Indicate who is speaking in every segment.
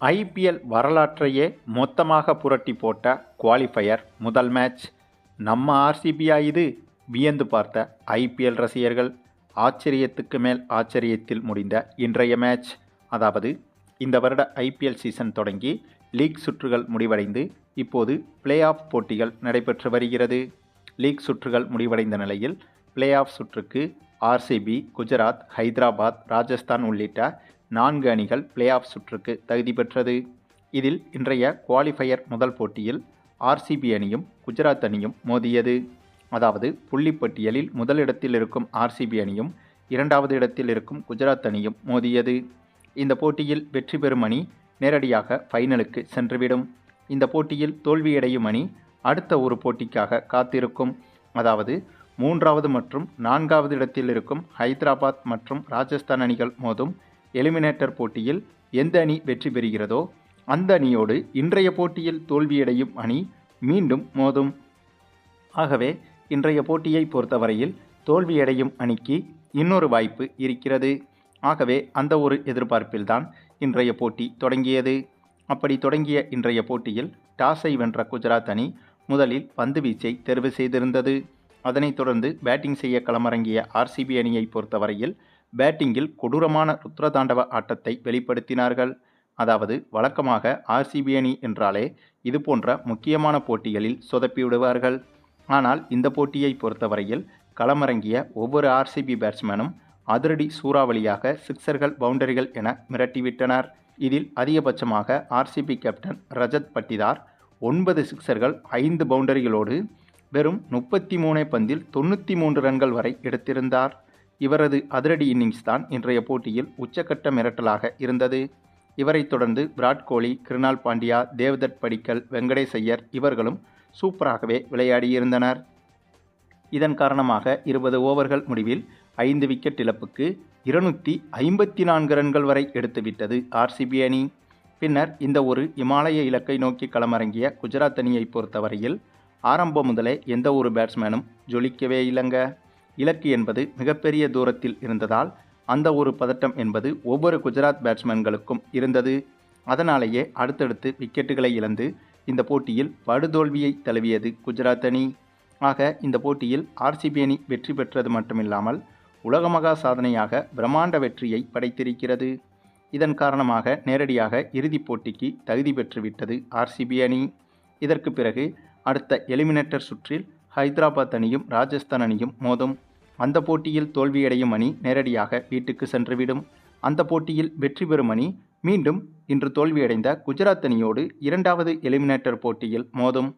Speaker 1: IPL வரலாற்றையே மொத்தமாக புரட்டி போட்ட குவாலிஃபயர் முதல் மேட்ச். நம்ம ஆர்சிபியா இது? வியந்து பார்த்த ஐபிஎல் ரசிகர்கள். ஆச்சரியத்துக்கு மேல் ஆச்சரியத்தில் முடிந்த இன்றைய மேட்ச். அதாவது இந்த வருட ஐபிஎல் சீசன் தொடங்கி லீக் சுற்றுகள் முடிவடைந்து இப்போது பிளே ஆஃப் போட்டிகள் நடைபெற்று வருகிறது. லீக் சுற்றுகள் முடிவடைந்த நிலையில் பிளே ஆஃப் சுற்றுக்கு ஆர்சிபி, குஜராத், ஹைதராபாத், ராஜஸ்தான் உள்ளிட்ட 4 அணிகள் பிளே ஆஃப் சுற்றுக்கு தகுதி பெற்றது. இதில் இன்றைய குவாலிஃபயர் முதல் போட்டியில் ஆர்சிபி அணியும் குஜராத் அணியும் மோதியது. அதாவது புள்ளிப்பட்டியலில் முதலிடத்தில் இருக்கும் ஆர்சிபி அணியும் 2வது இடத்தில் இருக்கும் குஜராத் அணியும் மோதியது. இந்த போட்டியில் வெற்றி பெறும் அணி நேரடியாக ஃபைனலுக்கு சென்றுவிடும். இந்த போட்டியில் தோல்வியடையும் அணி அடுத்த ஒரு போட்டிக்காக காத்திருக்கும். அதாவது 3வது மற்றும் 4வது இடத்தில் இருக்கும் ஹைதராபாத் மற்றும் ராஜஸ்தான் அணிகள் மோதும் எலிமினேட்டர் போட்டியில் எந்த அணி வெற்றி பெறுகிறதோ அந்த அணியோடு இன்றைய போட்டியில் தோல்வியடையும் அணி மீண்டும் மோதும். ஆகவே இன்றைய போட்டியை பொறுத்தவரையில் தோல்வியடையும் அணிக்கு இன்னொரு வாய்ப்பு இருக்கிறது. ஆகவே அந்த ஒரு எதிர்பார்ப்பில்தான் இன்றைய போட்டி தொடங்கியது. அப்படி தொடங்கிய இன்றைய போட்டியில் டாஸை வென்ற குஜராத் அணி முதலில் பந்து வீச்சை தேர்வு செய்திருந்தது. அதனைத் தொடர்ந்து பேட்டிங் செய்ய களமிறங்கிய ஆர்சிபி அணியை பொறுத்தவரையில் பேட்டிங்கில் கொடூரமான ருத்ரதாண்டவ ஆட்டத்தை வெளிப்படுத்தினார்கள். அதாவது வழக்கமாக ஆர்சிபி அணி என்றாலே இதுபோன்ற முக்கியமான போட்டிகளில் சொதப்பிவிடுவார்கள். ஆனால் இந்த போட்டியை பொறுத்தவரையில் களமிறங்கிய ஒவ்வொரு ஆர்சிபி பேட்ஸ்மேனும் அதிரடி சூறாவளியாக சிக்சர்கள், பவுண்டரிகள் என மிரட்டிவிட்டனர். இதில் அதிகபட்சமாக ஆர்சிபி கேப்டன் ரஜத் பட்டிதார் 9 சிக்சர்கள் 5 பவுண்டரிகளோடு வெறும் 33 பந்தில் 93 ரன்கள் வரை எடுத்திருந்தார். இவரது அதிரடி இன்னிங்ஸ் தான் இன்றைய போட்டியில் உச்சக்கட்ட மிரட்டலாக இருந்தது. இவரைத் தொடர்ந்து விராட் கோலி, கிருணால் பாண்டியா, தேவ்தத் படிக்கல், வெங்கடேஷ் ஐயர் இவர்களும் சூப்பராகவே விளையாடியிருந்தனர். இதன் காரணமாக 20 ஓவர்கள் முடிவில் 5 விக்கெட் இழப்புக்கு 254 ரன்கள் வரை எடுத்துவிட்டது ஆர்சிபி அணி. பின்னர் இந்த ஒரு இமாலய இலக்கை நோக்கி களமிறங்கிய குஜராத் அணியை பொறுத்தவரையில் ஆரம்பம் முதலே எந்த ஒரு பேட்ஸ்மேனும் ஜொலிக்கவே இல்லைங்க. இலக்கு என்பது மிகப்பெரிய தூரத்தில் இருந்ததால் அந்த ஒரு பதட்டம் என்பது ஒவ்வொரு குஜராத் பேட்ஸ்மேன்களுக்கும் இருந்தது. அதனாலேயே அடுத்தடுத்து விக்கெட்டுகளை இழந்து இந்த போட்டியில் படுதோல்வியை தழுவியது குஜராத் அணி. ஆக இந்த போட்டியில் ஆர்சிபி அணி வெற்றி பெற்றது மட்டுமில்லாமல் உலகமகா சாதனையாக பிரம்மாண்ட வெற்றியை படைத்திருக்கிறது. இதன் காரணமாக நேரடியாக இறுதிப் போட்டிக்கு தகுதி பெற்றுவிட்டது ஆர்சிபி அணி. இதற்கு பிறகு அடுத்த எலிமினேட்டர் சுற்றில் ஹைதராபாத் அணியும் ராஜஸ்தான் அணியும் மோதும். அந்த போட்டியில் தோல்வியடையும் அணி நேரடியாக வீட்டுக்கு சென்றுவிடும். அந்த போட்டியில் வெற்றி பெறும் அணி மீண்டும் இன்று தோல்வியடைந்த குஜராத் அணியோடு 2வது எலிமினேட்டர் போட்டியில் மோதும்.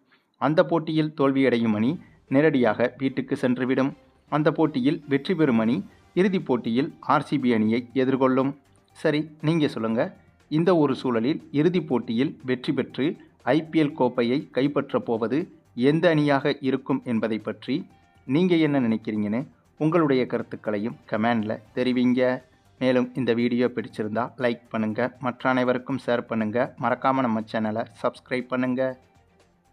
Speaker 1: அந்த போட்டியில் தோல்வியடையும் அணி நேரடியாக வீட்டுக்கு சென்றுவிடும். அந்த போட்டியில் வெற்றி பெறும் அணி இறுதிப் போட்டியில் ஆர்சிபி அணியை எதிர்கொள்ளும். சரி, நீங்கள் சொல்லுங்கள், இந்த ஒரு சூழலில் இறுதிப் போட்டியில் வெற்றி பெற்று ஐபிஎல் கோப்பையை கைப்பற்றப் போவது எந்த அணியாக இருக்கும் என்பதை பற்றி நீங்கள் என்ன நினைக்கிறீங்கன்னு உங்களுடைய கருத்துக்களையும் கமெண்டில் தெரிவிங்க. மேலும் இந்த வீடியோ பிடிச்சிருந்தால் லைக் பண்ணுங்கள், மற்ற அனைவருக்கும் ஷேர் பண்ணுங்கள், மறக்காமல் நம்ம சேனலை சப்ஸ்கிரைப் பண்ணுங்கள்.